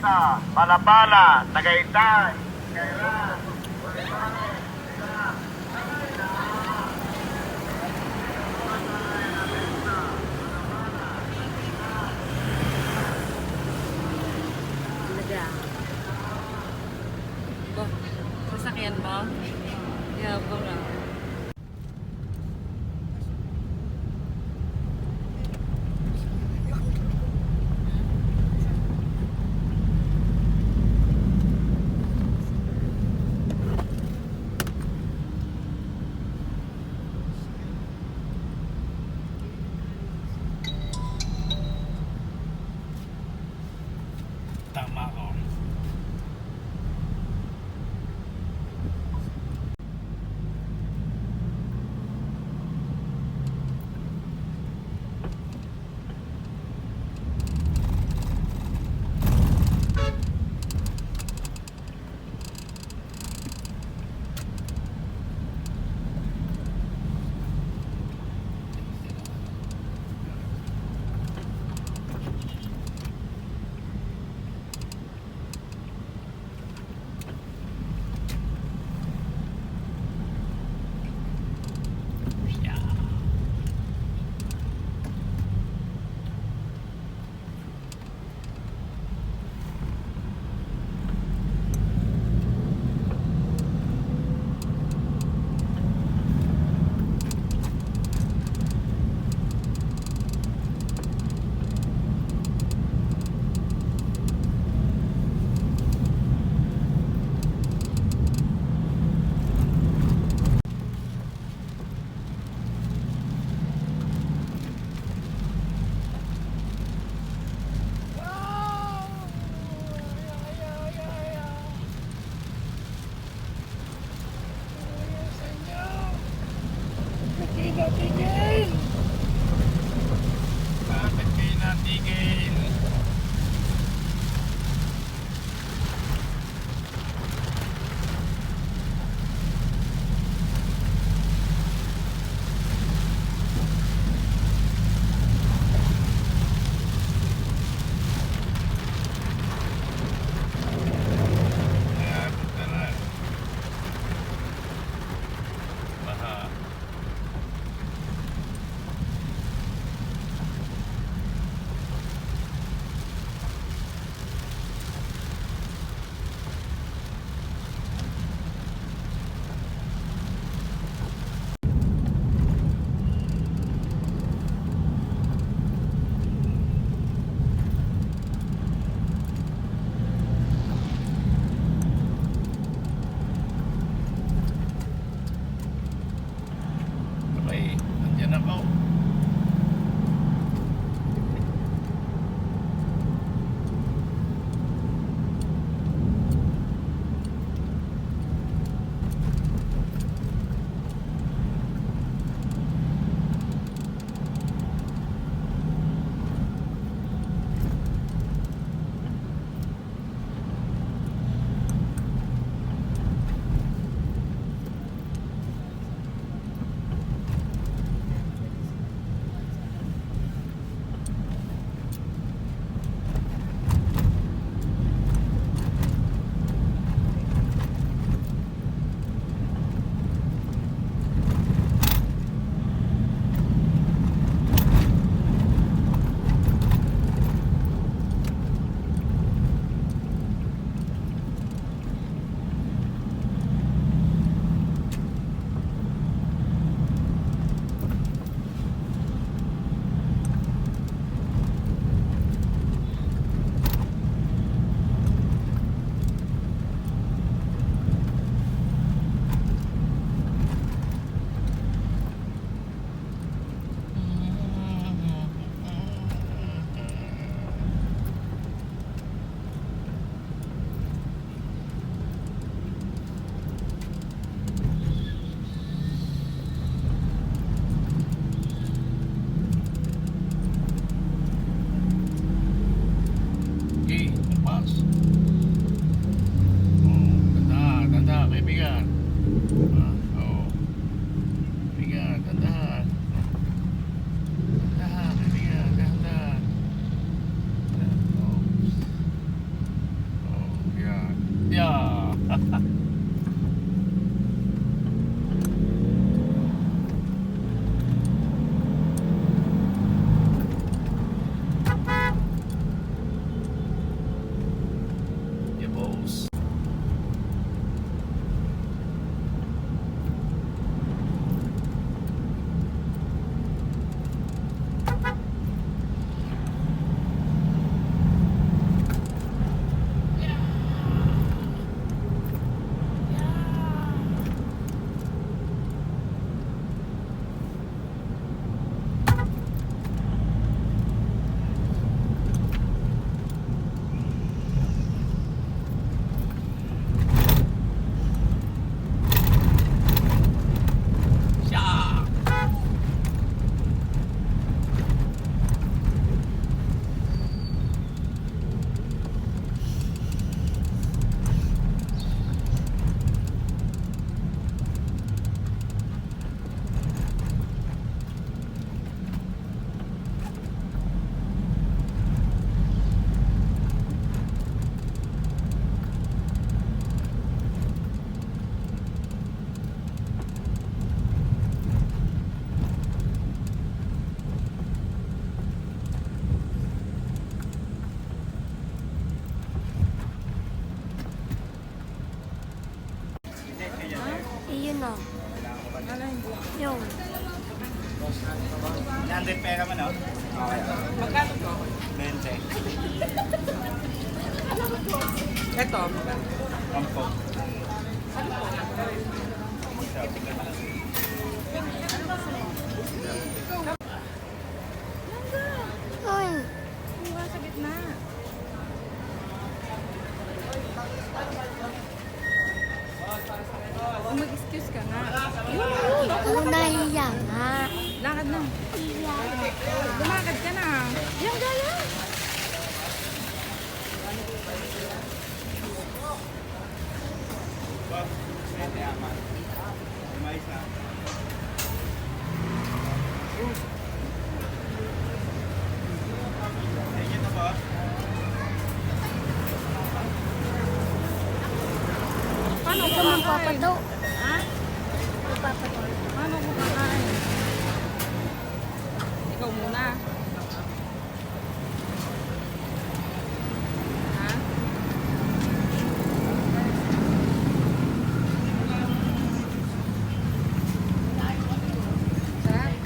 Malapala, Tagaytay, Kailan. Talaga. Oh, sasakyan mo? Yabang ah. Tama ko. Yeah. Yeah, boss. Iyon na. Yung. 100 pera mo, no? Okay. Magkano to? 20. Ito. Kampo. Ay. Kuha sa gitna. Kung mag-excuse ka na. Ano nahiya nga? Lakad na. Lumakad ka na. Yan, gaya. Boss, 20 aman. Lumayos na. Thank you, boss. Paano Ito ko kakain? magpapato. Ha? Magpapato. Paano ko kakain? Ikaw muna. Ha? Sarap?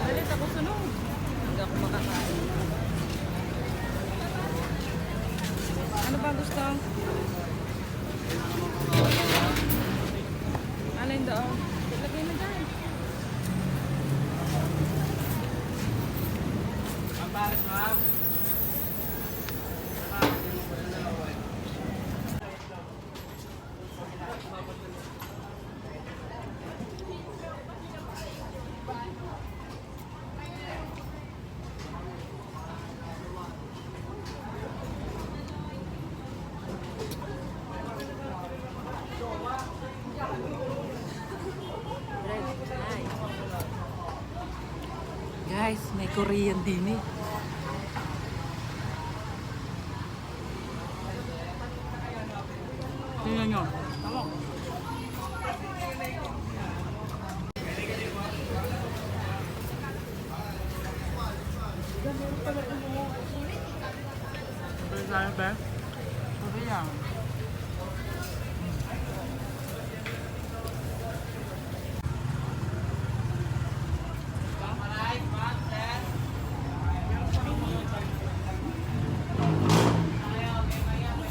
Alis ako sunod. Hindi ako makakain. Ano ba gusto? Alin doon? Lagay na dyan. Guys, may Korean din eh. Tingnan nyo. Tama. Korean ba? Korean.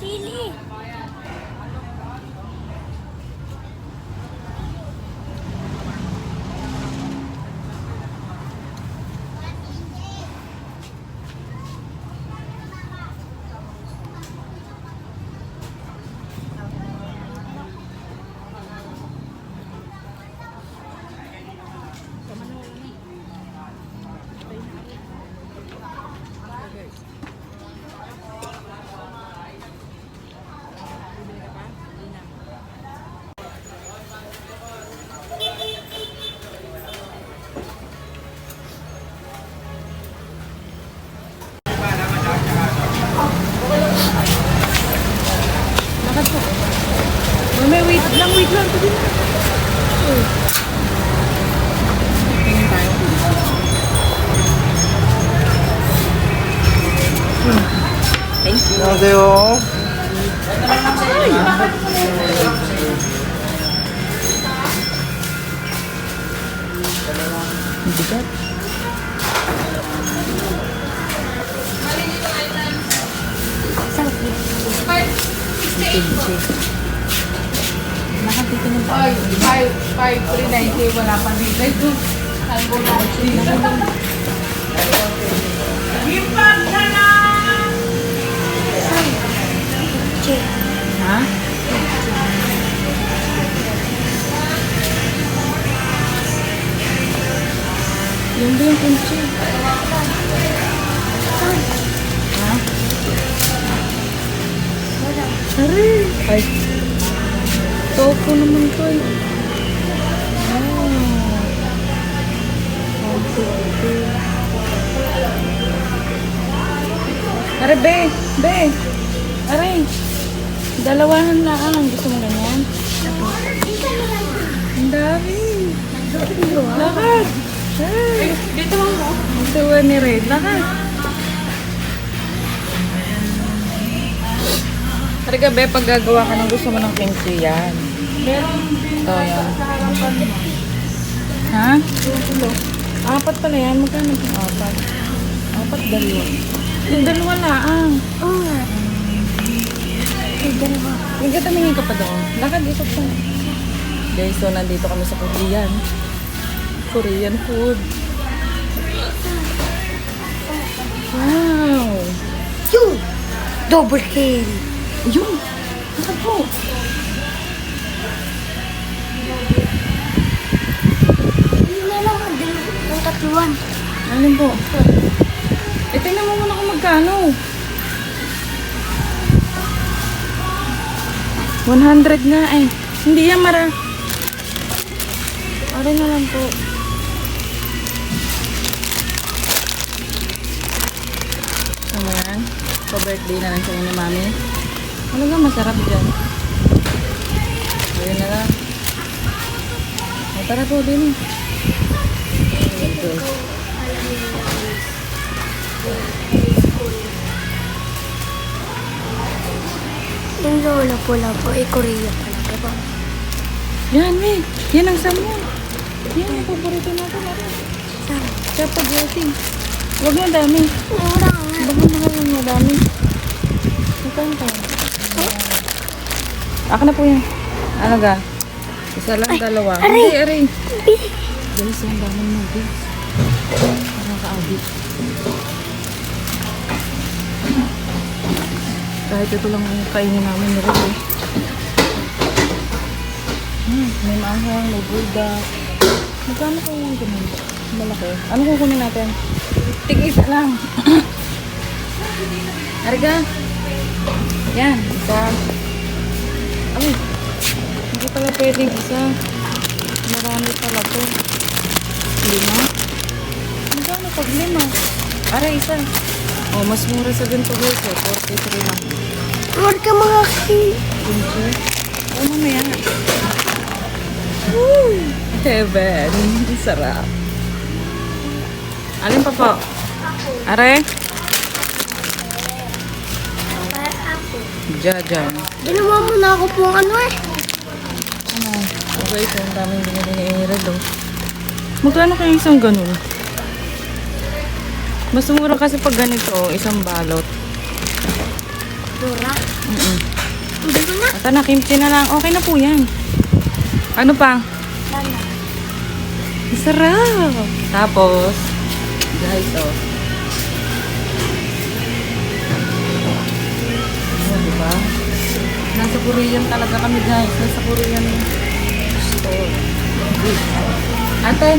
Sili. 안녕하세요. Bigat. Kimchi. Nakapito ng tayo. 5,390 wala pa dito. Ito. Salbo na. Himpag na lang! Ha? Yung ba yung kimchi? Ha? Aray! Ay. Tofu naman to eh. Aray, be! Aray! Dalawahan lang. Gusto mo ganyan? Ang dami. Lakad! Ay! Dito mo. Ito ni Red. Lakad! Talaga, be, pag gagawa ka ng gusto mo ng kimchi yan. Ito, yan. Ha? Apat pala yan. Magkano itong apat? Apat, dalawa. Yung dalawa laang. Oo nga. Hindi ka tumingin ka pa doon. Lakad, ikot pa. Guys, so nandito kami sa Korean. Korean food. Wow! Yun! Double kill! Yun! Lakad po! Yun na lang, ang tatluan. Alin po? Tingnan mo muna kung magkano. 100 nga eh. Hindi yan mara. Aray na lang po. Ano yan? Pa-birthday na lang siya ni Mami. Ano nga masarap dyan? Ayun na lang. O, tara po din. Ito. Yung lola po, Korea pala, diba? Yan, May. Yan ang salmon. Yan ang paborito natin. Saan? Spaghetti. Huwag mo dami. Wala nga. Huwag mo naman yung madami. Magkano tayo? Ako na po yan. Ano ga? Isa lang, dalawa. aray! Hindi, aray. Guys, ang daming noodles. Nakaka-addict. Kahit ito lang ang kainin namin ni Red eh. May maanghang, may buldak. Magkano po yung ganun? Malaki. Ano kukunin natin? Tig-isa lang. Arga. Yan, isa. Ay, hindi pala pwedeng isa. Marami pala to. Lima. Magkano pag lima? Aray, isa. Oh, mas mura sa ganito guys eh. 43 lang. Huwag ka mga Kimchi. Oh, mamaya. Heaven. Sarap. Alin pa po? Are? Jajan. Ginawa mo na ako po ano eh. Ano? Okay, so ang daming binili ni Red oh. Magkano kaya isang ganun? Mas mura kasi pag ganito, isang balot. Dura. Hindi ko na. Ito na, kimchi na lang. Okay na po yan. Ano pa? Sana. Sarap! Tapos, guys, oh. Oh, diba? Nasa Korean talaga kami, guys. Nasa Korean store. Ate,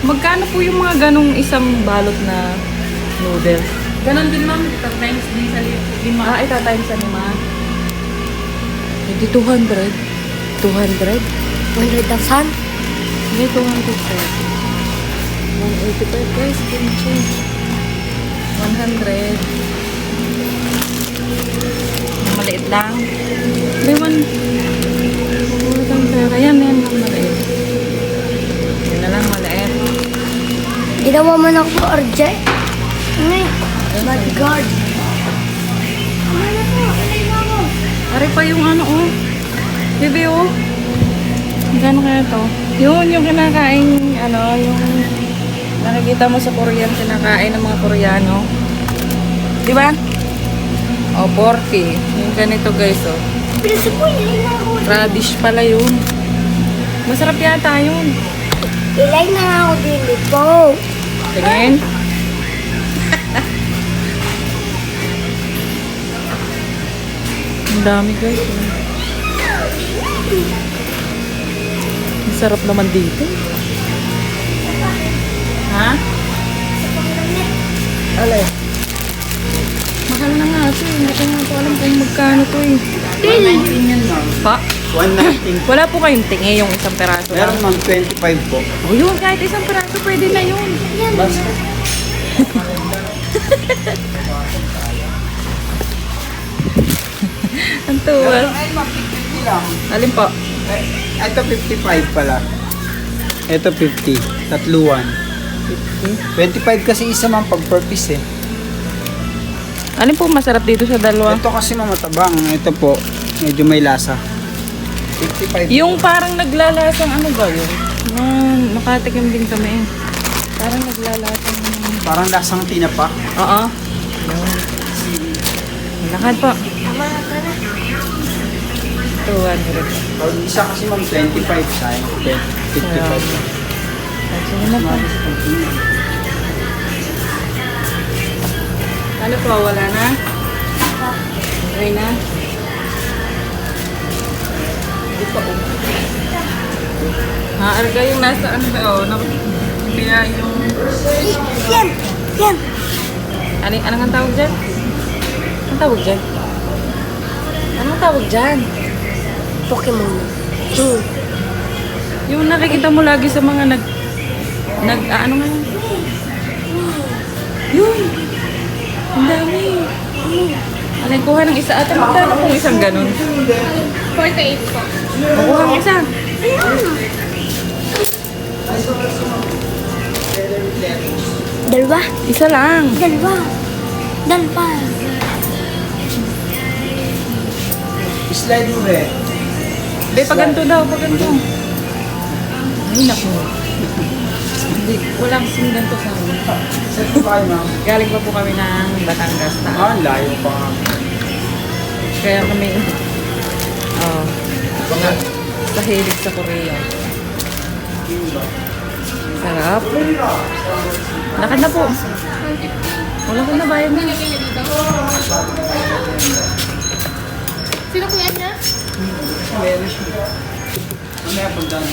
magkano po yung mga ganong isang balot na noodles? Ganon din ma'am. Times din sa lima. Ah, itatimes sa lima. Hindi 200. 200? 100,000? Hindi, 200 pesos. 185 guys, kimchi. 100. Maliit lang. May 1. Mura kang pera. Yan lang maliit. Yan na lang maliit. Ginawa mo na ako RJ. Ano eh? Bodyguard. Pare pa yung ano, oh. Bebe, oh. Gano kaya to? Yun, yung kinakain, ano, yung nakikita mo sa Korean, kinakain ng mga Koreano. Di ba? Oh, 40. Yung ganito, guys, oh. Radish pala yun. Masarap yata yun. Ilay na ako din po. Tingin. Ang dami, guys. Oh. Ang sarap naman dito. Ha? Alay. Mahal na nga ito. Hindi ko nga po alam kung magkano to eh. 119 yan, ma'am. Pa? 119. Wala po kayong tingi yung isang peraso Meron, lang. ma'am, 25 po. O yun, kahit isang peraso pwede na yun. Basta. Ang tuwal. Ay, ma'am, 50 lang. Alin po? Ay, ito 55 pala. Ito 50. Tatluan. 25 kasi isa, ma'am, pag per piece eh. Alin po masarap dito sa dalawa? Ito kasi mamatabang. Ito po, medyo may lasa. 55. Yung parang naglalasang ano ba yun? Nakatikim din kami. Parang naglalasang... Parang lasang tinapa. Oo. Lakad po. 200. Pag isa kasi, ma'am, 25 sa 55. Sige na po. Ano po? Wala na? Okay na? Hindi pa Arga yung nasa ano ba? Kaya yung... Yan! Yan! Anong ang tawag dyan? Anong tawag dyan? Anong tawag dyan? Pokemon. Yung nakikita mo lagi sa mga ano nga yun? Yun! Ang dami! Alin, kuha ng isa ate. Magkano kung isang ganun? 48 po. Kuha ng isa. Dalawa? Isa lang. Dalawa. Dalawa. Slide mo ba? Be, paganto daw, paganto. Ay, naku. Hindi, walang kasing ganito sa amin. Set po kayo, ma'am. Galing pa po kami ng Batangas na. Ah, layo pa nga. Kaya kami, sa hilig sa Korea. Sarap. Lakad na po. Wala ko na bayad na. Sino kuya niya? Meron siya. Mamaya punta na.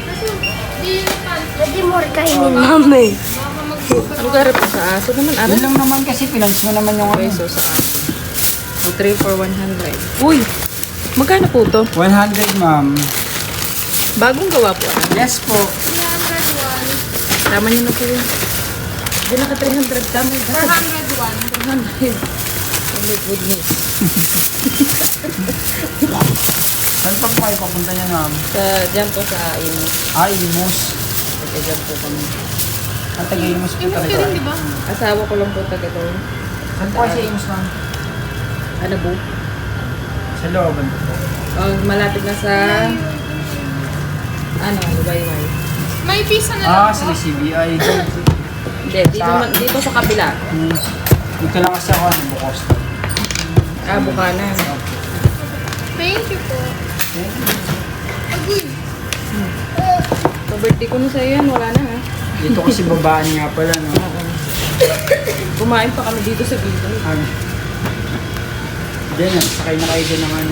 Kasi hindi yun ang palis. Pwede mo rin kainin, mami. Ano ka rin po sa aso naman? Yun Ano? lang naman kasi pinalis mo naman yung ano. Peso sa aso. So, 3 for 100. Uy! Magkano po to? 100, ma'am. Bagong gawa po. Ano? Yes po. 301. Tama niyo na po yun. Hindi naka 300. Tama yun. 401. 400. Oh my goodness. Saan pa po kayo papunta niya, ma'am? Diyan po sa Imus. Ah, Imus. Kasi diyan po kami. Ang taga-Imus po Imus ka talaga. rin, di ba? Asawa ko lang po taga doon. Saan po kayo sa Imus, ma'am? Ano po? Sa looban po. Malapit na sa... Ano, Lubayway. May pizza na lang Ah, sa po. CBI. Hindi, dito sa kabila. Dito lang kasi ako, bukos. Bukanan. Thank you po. Agoy. So, birthday ko na sa'yo yan. Wala na ha. Dito kasi babaan nga pala, no? Kumain pa kami dito sa gilid. Ano? Diyan, sakay na kayo dyan ng ano,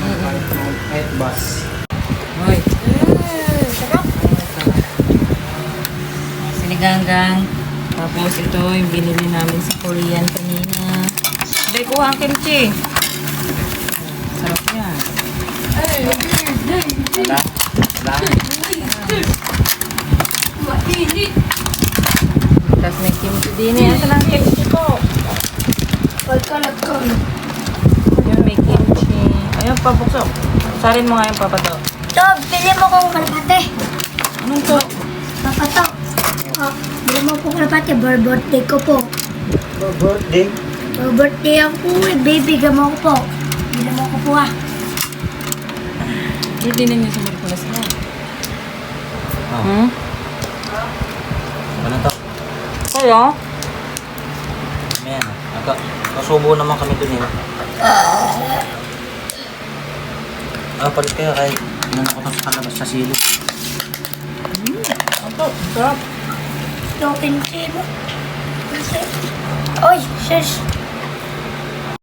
kahit bus. Hoy. Siniganggang. Tapos ito yung binili namin sa Korean kanina. Hindi, kuha ang kimchi. Sarap yan. Wala? Wala? Tapos may kimchi din eh. Asa lang kimchi ko? Pagkalat ko. Yun, may kimchi. Ayun, pabukso. Sarin mo nga yung papato. To, pili mo kong kalapate. Anong to? Papato. Oh, bili mo po kalapate. Birthday ko po. Birthday? Birthday ako eh. Baby, gamo ko po. Hindi naman ko po ah. Hindi na niya sa Merkulas na. Oh. Hmm? Ano to? Kaya? Ayan. Kasubo naman kami dun eh. Palit kayo kahit nanakot sa kalabas sa silid. Ito, sarap. Lokin sino. Oy, shush.